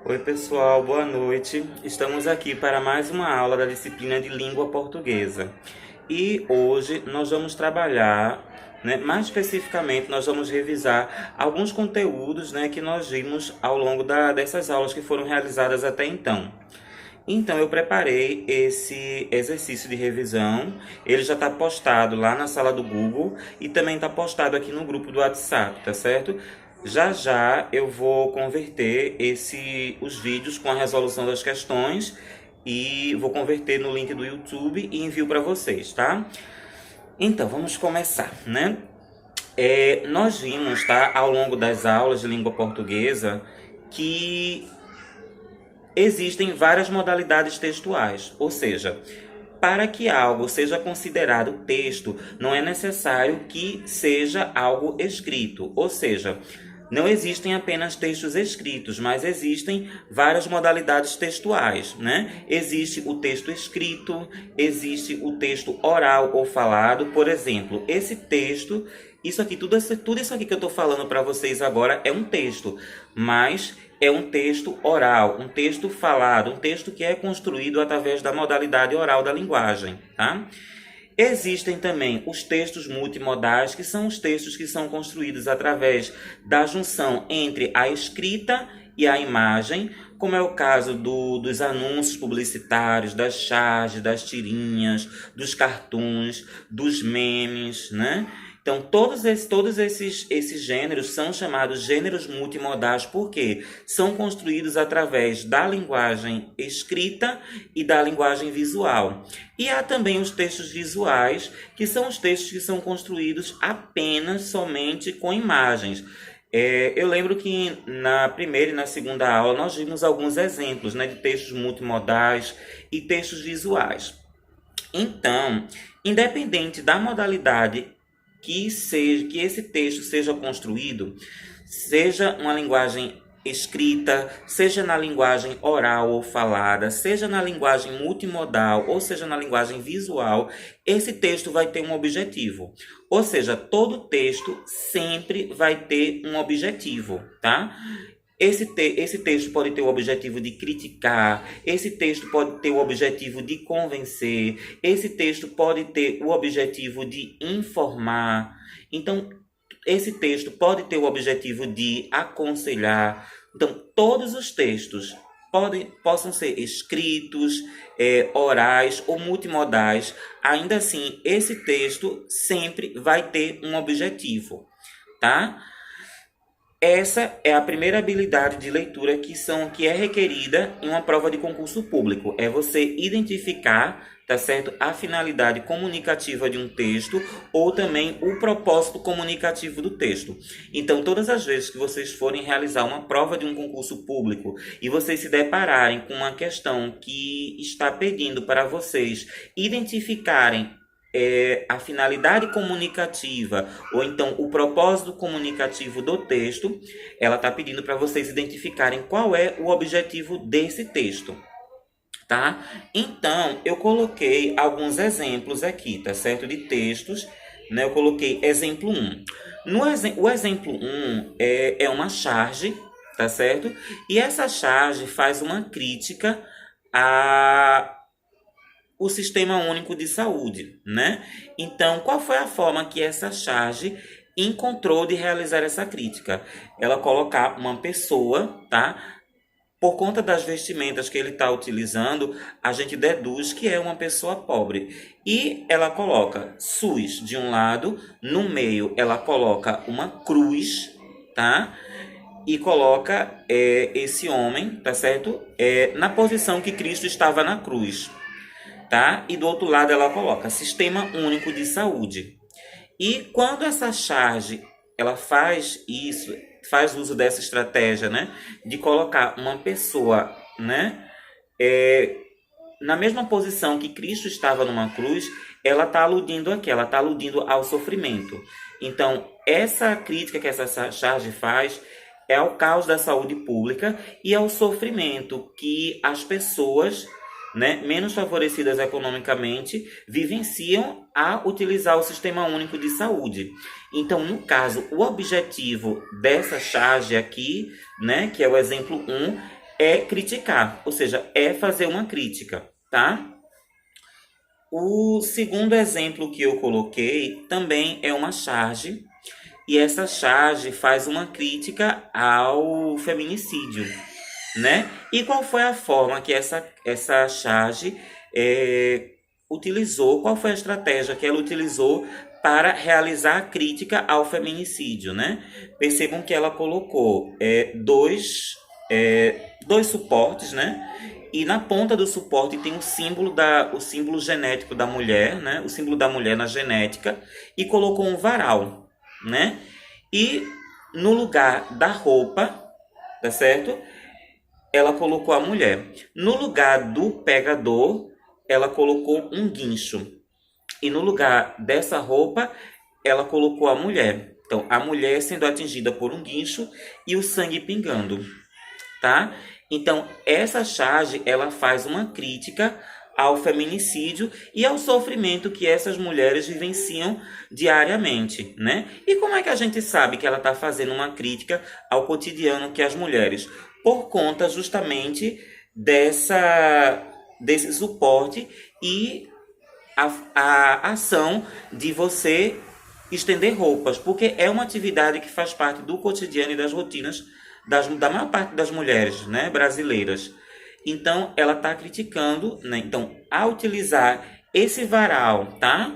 Oi, pessoal, boa noite. Estamos aqui para mais uma aula da disciplina de língua portuguesa. E hoje nós vamos trabalhar, mais especificamente, nós vamos revisar alguns conteúdos, que nós vimos ao longo dessas aulas que foram realizadas até então. Então, eu preparei esse exercício de revisão. Ele já está postado lá na sala do Google e também está postado aqui no grupo do WhatsApp, tá certo? Já já eu vou converter os vídeos com a resolução das questões e vou converter no link do YouTube e envio para vocês, tá? Então, vamos começar, né? Nós vimos, tá, ao longo das aulas de língua portuguesa que existem várias modalidades textuais, ou seja, para que algo seja considerado texto, não é necessário que seja algo escrito, ou seja, não existem apenas textos escritos, mas existem várias modalidades textuais, né? Existe o texto escrito, existe o texto oral ou falado. Por exemplo, esse texto, tudo isso aqui que eu estou falando para vocês agora é um texto, mas é um texto oral, um texto falado, um texto que é construído através da modalidade oral da linguagem, tá? Existem também os textos multimodais, que são os textos que são construídos através da junção entre a escrita e a imagem, como é o caso dos anúncios publicitários, das charges, das tirinhas, dos cartoons, dos memes, né? Então, todos esses gêneros são chamados gêneros multimodais porque são construídos através da linguagem escrita e da linguagem visual. E há também os textos visuais, que são os textos que são construídos apenas somente com imagens. Eu lembro que na primeira e na segunda aula nós vimos alguns exemplos, de textos multimodais e textos visuais. Então, independente da modalidade que esse texto seja construído, seja uma linguagem escrita, seja na linguagem oral ou falada, seja na linguagem multimodal, ou seja na linguagem visual, esse texto vai ter um objetivo. Ou seja, todo texto sempre vai ter um objetivo, tá? Esse texto pode ter o objetivo de criticar, esse texto pode ter o objetivo de convencer, esse texto pode ter o objetivo de informar. Então, esse texto pode ter o objetivo de aconselhar. Então, todos os textos possam ser escritos, orais ou multimodais. Ainda assim, esse texto sempre vai ter um objetivo, tá? Essa é a primeira habilidade de leitura que é requerida em uma prova de concurso público. É você identificar, tá certo, a finalidade comunicativa de um texto ou também o propósito comunicativo do texto. Então, todas as vezes que vocês forem realizar uma prova de um concurso público e vocês se depararem com uma questão que está pedindo para vocês identificarem a finalidade comunicativa ou então o propósito comunicativo do texto, ela está pedindo para vocês identificarem qual é o objetivo desse texto, tá? Então, eu coloquei alguns exemplos aqui, tá certo? De textos, né? Eu coloquei exemplo 1. O exemplo 1 é uma charge, tá certo? E essa charge faz uma crítica a o Sistema Único de Saúde, né? Então, qual foi a forma que essa charge encontrou de realizar essa crítica? Ela colocar uma pessoa, tá? Por conta das vestimentas que ele está utilizando, a gente deduz que é uma pessoa pobre. E ela coloca SUS de um lado, no meio ela coloca uma cruz, tá? E coloca esse homem, tá certo? Na posição que Cristo estava na cruz. Tá? E do outro lado ela coloca Sistema Único de Saúde. E quando essa charge ela faz isso, faz uso dessa estratégia, né, de colocar uma pessoa, né, na mesma posição que Cristo estava numa cruz, ela está aludindo aqui, ela está aludindo ao sofrimento. Então, essa crítica que essa charge faz é ao caos da saúde pública e ao sofrimento que as pessoas, né, menos favorecidas economicamente, vivenciam a utilizar o Sistema Único de Saúde. Então, no caso, o objetivo dessa charge aqui, né, que é o exemplo 1, é criticar, ou seja, é fazer uma crítica, tá? O segundo exemplo que eu coloquei também é uma charge, e essa charge faz uma crítica ao feminicídio, né? E qual foi a forma que essa charge utilizou, qual foi a estratégia que ela utilizou para realizar a crítica ao feminicídio, né? Percebam que ela colocou dois suportes, né? E na ponta do suporte tem o símbolo genético da mulher, né? O símbolo da mulher na genética, e colocou um varal, né? E no lugar da roupa, tá certo? Ela colocou a mulher. No lugar do pegador, ela colocou um guincho. E no lugar dessa roupa, ela colocou a mulher. Então, a mulher sendo atingida por um guincho e o sangue pingando, tá? Então, essa charge, ela faz uma crítica ao feminicídio e ao sofrimento que essas mulheres vivenciam diariamente, né? E como é que a gente sabe que ela está fazendo uma crítica ao cotidiano que as mulheres? Por conta justamente desse suporte e a ação de você estender roupas, porque é uma atividade que faz parte do cotidiano e das rotinas da maior parte das mulheres, né, brasileiras. Então, ela está criticando, né? Então, ao utilizar esse varal, tá?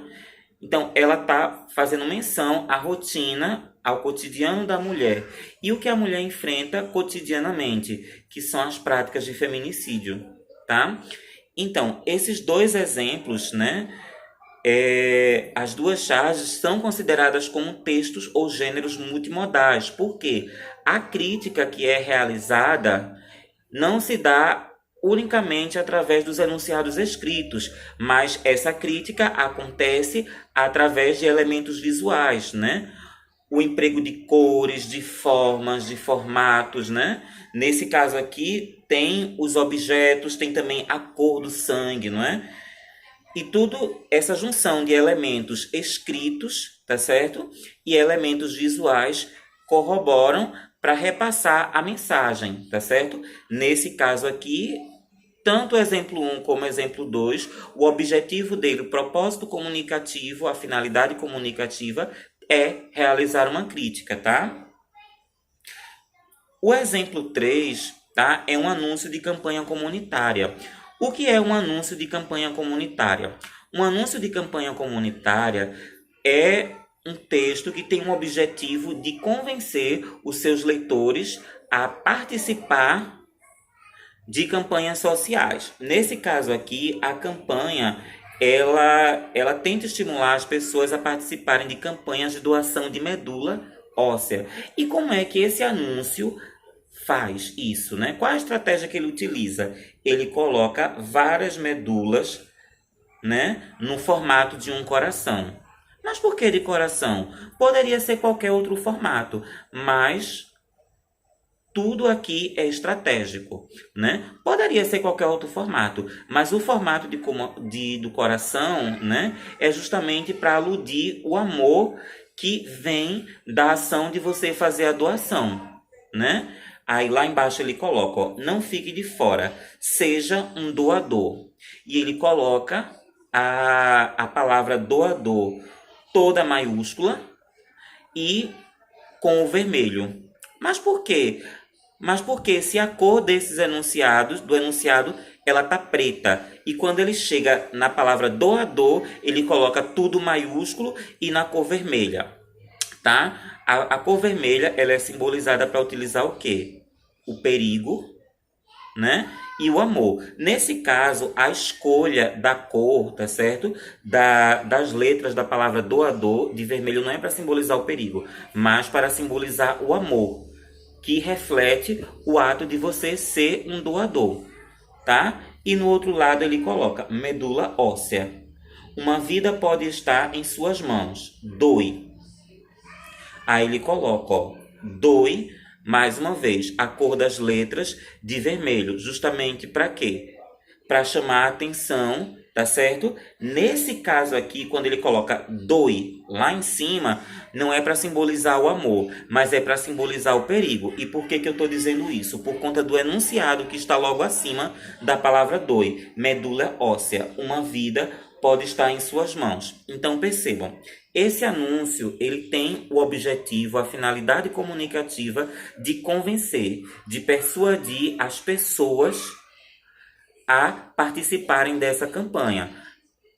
Então, ela está fazendo menção à rotina, ao cotidiano da mulher. E o que a mulher enfrenta cotidianamente, que são as práticas de feminicídio, tá? Então, esses dois exemplos, né? As duas charges são consideradas como textos ou gêneros multimodais. Por quê? A crítica que é realizada não se dá unicamente através dos enunciados escritos, mas essa crítica acontece através de elementos visuais, né? O emprego de cores, de formas, de formatos, né? Nesse caso aqui, tem os objetos, tem também a cor do sangue, não é? E tudo essa junção de elementos escritos, tá certo? E elementos visuais corroboram para repassar a mensagem, tá certo? Nesse caso aqui, tanto o exemplo 1 como o exemplo 2, o objetivo dele, o propósito comunicativo, a finalidade comunicativa é realizar uma crítica, tá? O exemplo 3, tá? É um anúncio de campanha comunitária. O que é um anúncio de campanha comunitária? Um anúncio de campanha comunitária é um texto que tem um objetivo de convencer os seus leitores a participar de campanhas sociais. Nesse caso aqui, a campanha ela tenta estimular as pessoas a participarem de campanhas de doação de medula óssea. E como é que esse anúncio faz isso, né? Qual a estratégia que ele utiliza? Ele coloca várias medulas, né, no formato de um coração. Mas por que de coração? Poderia ser qualquer outro formato, mas tudo aqui é estratégico, né? Poderia ser qualquer outro formato, mas o formato do coração, né, é justamente para aludir o amor que vem da ação de você fazer a doação, né? Aí lá embaixo ele coloca, ó, não fique de fora, seja um doador. E ele coloca a palavra doador toda maiúscula e com o vermelho. Mas por quê? Mas porque se a cor desses enunciados, do enunciado, ela tá preta. E quando ele chega na palavra doador, ele coloca tudo maiúsculo e na cor vermelha, tá? A cor vermelha, ela é simbolizada para utilizar o quê? O perigo, né? E o amor. Nesse caso, a escolha da cor, tá certo? Das letras da palavra doador, de vermelho, não é para simbolizar o perigo, mas para simbolizar o amor, que reflete o ato de você ser um doador, tá? E no outro lado ele coloca medula óssea. Uma vida pode estar em suas mãos. Doe. Aí ele coloca, ó, doe, mais uma vez, a cor das letras de vermelho. Justamente para quê? Para chamar a atenção tá certo? Nesse caso aqui, quando ele coloca doi lá em cima, não é para simbolizar o amor, mas é para simbolizar o perigo. E por que que eu estou dizendo isso? Por conta do enunciado que está logo acima da palavra doi, medula óssea, uma vida pode estar em suas mãos. Então percebam, esse anúncio ele tem o objetivo, a finalidade comunicativa de convencer, de persuadir as pessoas a participarem dessa campanha.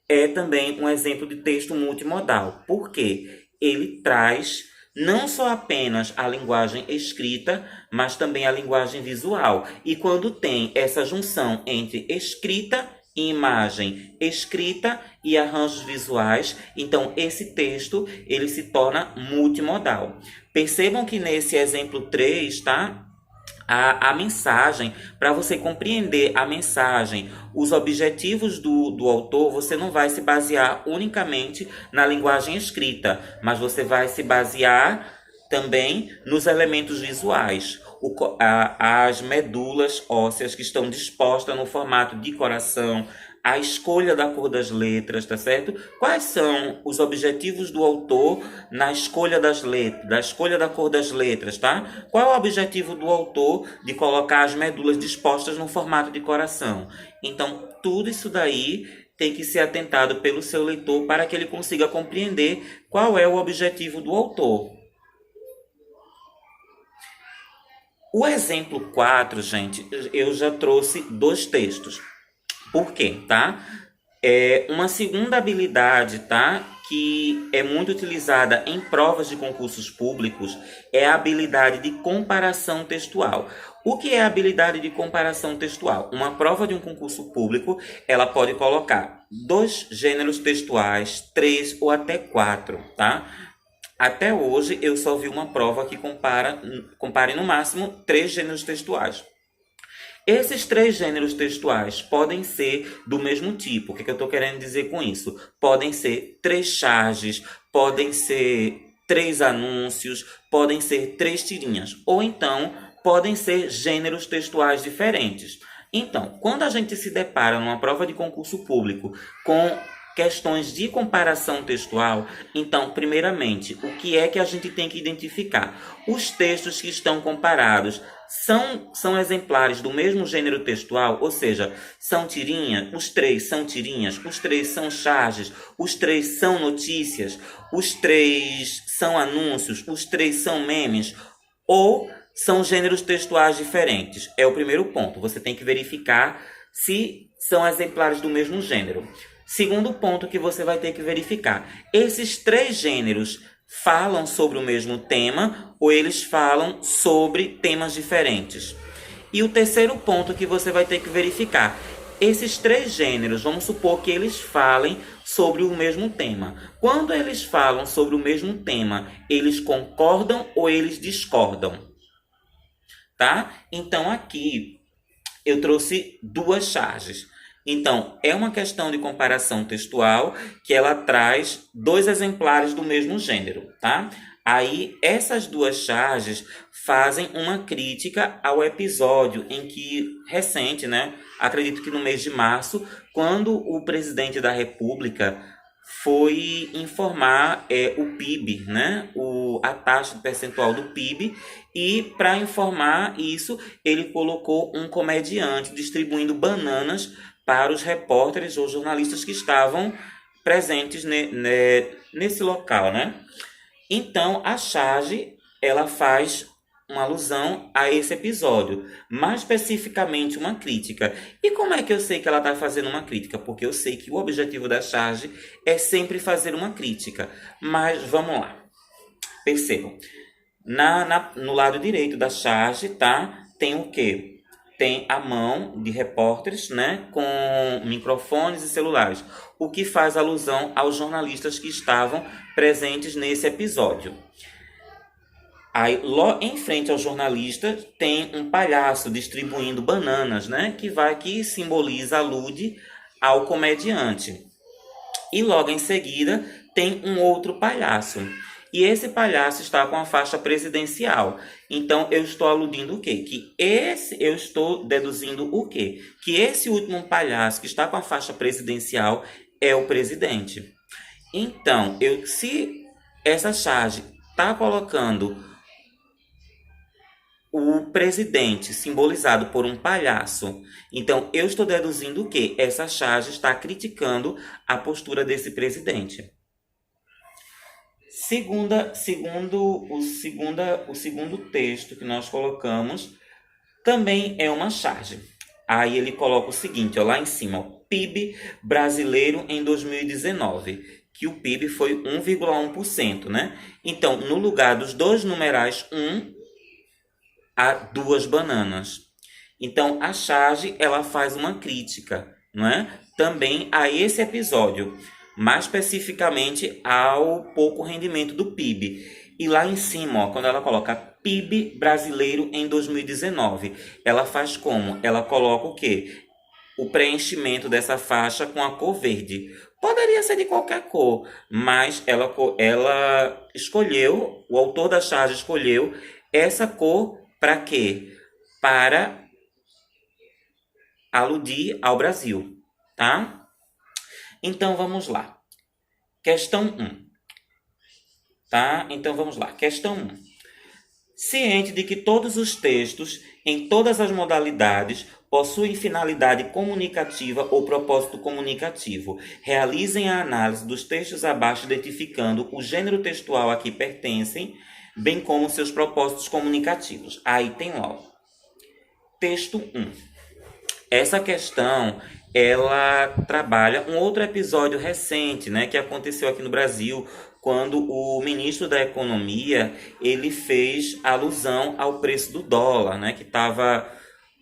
É também um exemplo de texto multimodal, porque ele traz não só apenas a linguagem escrita, mas também a linguagem visual. E quando tem essa junção entre escrita e imagem, escrita e arranjos visuais, então esse texto ele se torna multimodal. Percebam que nesse exemplo 3, tá? A mensagem, para você compreender a mensagem, os objetivos do autor, você não vai se basear unicamente na linguagem escrita, mas você vai se basear também nos elementos visuais, as medulas ósseas que estão dispostas no formato de coração, a escolha da cor das letras, tá certo? Quais são os objetivos do autor na escolha das letras, da escolha da cor das letras, tá? Qual é o objetivo do autor de colocar as medulas dispostas no formato de coração? Então, tudo isso daí tem que ser atentado pelo seu leitor para que ele consiga compreender qual é o objetivo do autor. O exemplo 4, gente, eu já trouxe 2 textos. Por quê, tá? Uma segunda habilidade, tá? Que é muito utilizada em provas de concursos públicos é a habilidade de comparação textual. O que é a habilidade de comparação textual? Uma prova de um concurso público, ela pode colocar 2 gêneros textuais, 3 ou até 4, tá? Até hoje eu só vi uma prova que compare no máximo 3 gêneros textuais. Esses 3 gêneros textuais podem ser do mesmo tipo. O que eu estou querendo dizer com isso? Podem ser 3 charges, podem ser 3 anúncios, podem ser 3 tirinhas. Ou então, podem ser gêneros textuais diferentes. Então, quando a gente se depara numa prova de concurso público com questões de comparação textual, então, primeiramente, o que é que a gente tem que identificar? Os textos que estão comparados são exemplares do mesmo gênero textual, ou seja, são tirinhas, os 3 são tirinhas, os 3 são charges, os 3 são notícias, os 3 são anúncios, os 3 são memes, ou são gêneros textuais diferentes. É o primeiro ponto, você tem que verificar se são exemplares do mesmo gênero. Segundo ponto que você vai ter que verificar, esses 3 gêneros falam sobre o mesmo tema ou eles falam sobre temas diferentes? E o terceiro ponto que você vai ter que verificar, esses 3 gêneros, vamos supor que eles falem sobre o mesmo tema. Quando eles falam sobre o mesmo tema, eles concordam ou eles discordam? Tá? Então aqui eu trouxe 2 charges. Então, é uma questão de comparação textual que ela traz 2 exemplares do mesmo gênero, tá? Aí, essas 2 charges fazem uma crítica ao episódio em que, recente, né? Acredito que no mês de março, quando o presidente da República foi informar o PIB, né? A taxa percentual do PIB, e para informar isso, ele colocou um comediante distribuindo bananas para os repórteres ou jornalistas que estavam presentes nesse local, né? Então, a charge, ela faz uma alusão a esse episódio, mais especificamente uma crítica. E como é que eu sei que ela está fazendo uma crítica? Porque eu sei que o objetivo da charge é sempre fazer uma crítica. Mas vamos lá. Percebam. No lado direito da charge, tá? Tem o quê? Tem a mão de repórteres, né, com microfones e celulares, o que faz alusão aos jornalistas que estavam presentes nesse episódio. Aí, em frente ao jornalista, tem um palhaço distribuindo bananas, né, que simboliza, alude ao comediante. E logo em seguida, tem um outro palhaço. E esse palhaço está com a faixa presidencial. Então, eu estou aludindo o quê? Eu estou deduzindo o quê? Que esse último palhaço que está com a faixa presidencial é o presidente. Então, se essa charge está colocando o presidente simbolizado por um palhaço, então eu estou deduzindo o quê? Essa charge está criticando a postura desse presidente. O segundo texto que nós colocamos também é uma charge. Aí ele coloca o seguinte, ó, lá em cima, ó, PIB brasileiro em 2019, que o PIB foi 1,1%, né? Então, no lugar dos dois numerais 1, há 2 bananas. Então, a charge, ela faz uma crítica, não é? Também a esse episódio, mais especificamente ao pouco rendimento do PIB. E lá em cima, ó, quando ela coloca PIB brasileiro em 2019, ela faz como? Ela coloca o quê? O preenchimento dessa faixa com a cor verde. Poderia ser de qualquer cor, mas ela escolheu, o autor da charge escolheu essa cor para quê? Para aludir ao Brasil, tá? Então, vamos lá. Questão 1. Tá? Então, vamos lá. Questão 1. Ciente de que todos os textos, em todas as modalidades, possuem finalidade comunicativa ou propósito comunicativo. Realizem a análise dos textos abaixo, identificando o gênero textual a que pertencem, bem como seus propósitos comunicativos. Aí tem lá. Texto 1. Essa questão, ela trabalha um outro episódio recente, né, que aconteceu aqui no Brasil, quando o ministro da Economia, ele fez alusão ao preço do dólar, né, que estava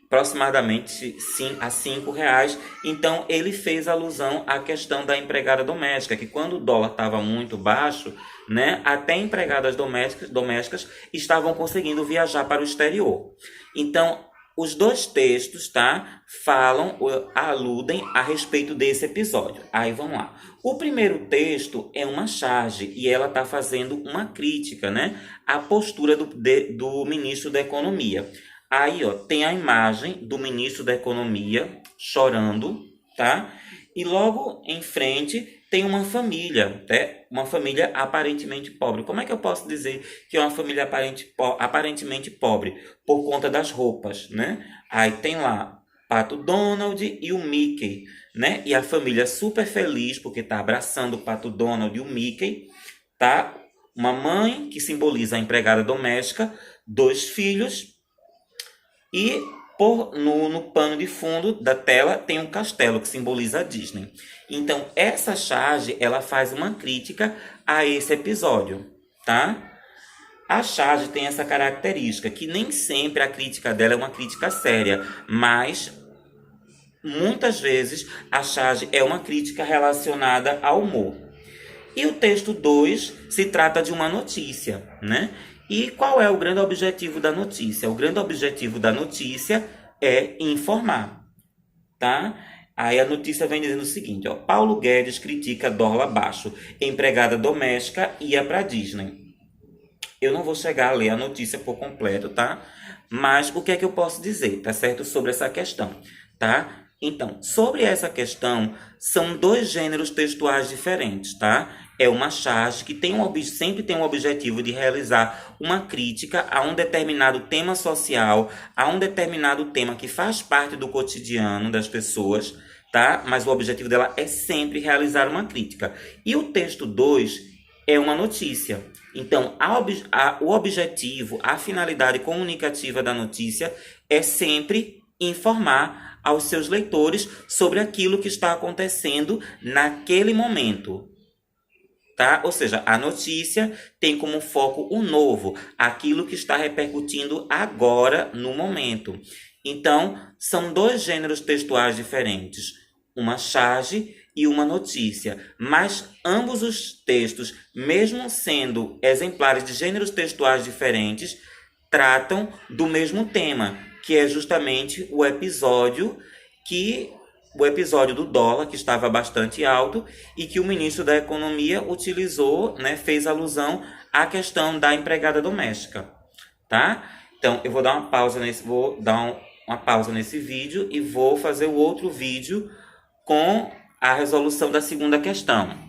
aproximadamente a R$5. Então, ele fez alusão à questão da empregada doméstica, que quando o dólar estava muito baixo, né, até empregadas domésticas estavam conseguindo viajar para o exterior. Então, os dois textos, tá, aludem a respeito desse episódio. Aí vamos lá. O primeiro texto é uma charge e ela está fazendo uma crítica, né, à postura do ministro da Economia. Aí, ó, tem a imagem do ministro da Economia chorando, tá? E logo em frente tem uma família, né? Uma família aparentemente pobre. Como é que eu posso dizer que é uma família aparentemente pobre? Por conta das roupas, né? Aí tem lá Pato Donald e o Mickey, né? E a família super feliz porque tá abraçando o Pato Donald e o Mickey, tá? Uma mãe que simboliza a empregada doméstica, 2 filhos e no pano de fundo da tela tem um castelo que simboliza a Disney. Então, essa charge, ela faz uma crítica a esse episódio, tá? A charge tem essa característica, que nem sempre a crítica dela é uma crítica séria, mas muitas vezes a charge é uma crítica relacionada ao humor. E o texto 2 se trata de uma notícia, né? E qual é o grande objetivo da notícia? O grande objetivo da notícia é informar, tá? Aí a notícia vem dizendo o seguinte, ó. Paulo Guedes critica dólar baixo. Empregada doméstica ia para Disney. Eu não vou chegar a ler a notícia por completo, tá? Mas o que é que eu posso dizer, tá certo? Sobre essa questão, tá? Então, sobre essa questão, são 2 gêneros textuais diferentes, tá? É uma charge que sempre tem um objetivo de realizar uma crítica a um determinado tema social, a um determinado tema que faz parte do cotidiano das pessoas, tá? Mas o objetivo dela é sempre realizar uma crítica. E o texto 2 é uma notícia. Então, o objetivo, a finalidade comunicativa da notícia é sempre informar aos seus leitores sobre aquilo que está acontecendo naquele momento. Tá? Ou seja, a notícia tem como foco o novo, aquilo que está repercutindo agora, no momento. Então, são 2 gêneros textuais diferentes, uma charge e uma notícia. Mas ambos os textos, mesmo sendo exemplares de gêneros textuais diferentes, tratam do mesmo tema, que é justamente o episódio que o episódio do dólar, que estava bastante alto, e que o ministro da Economia utilizou, né, fez alusão à questão da empregada doméstica, tá? Então, eu vou dar uma pausa nesse vídeo e vou fazer o outro vídeo com a resolução da segunda questão.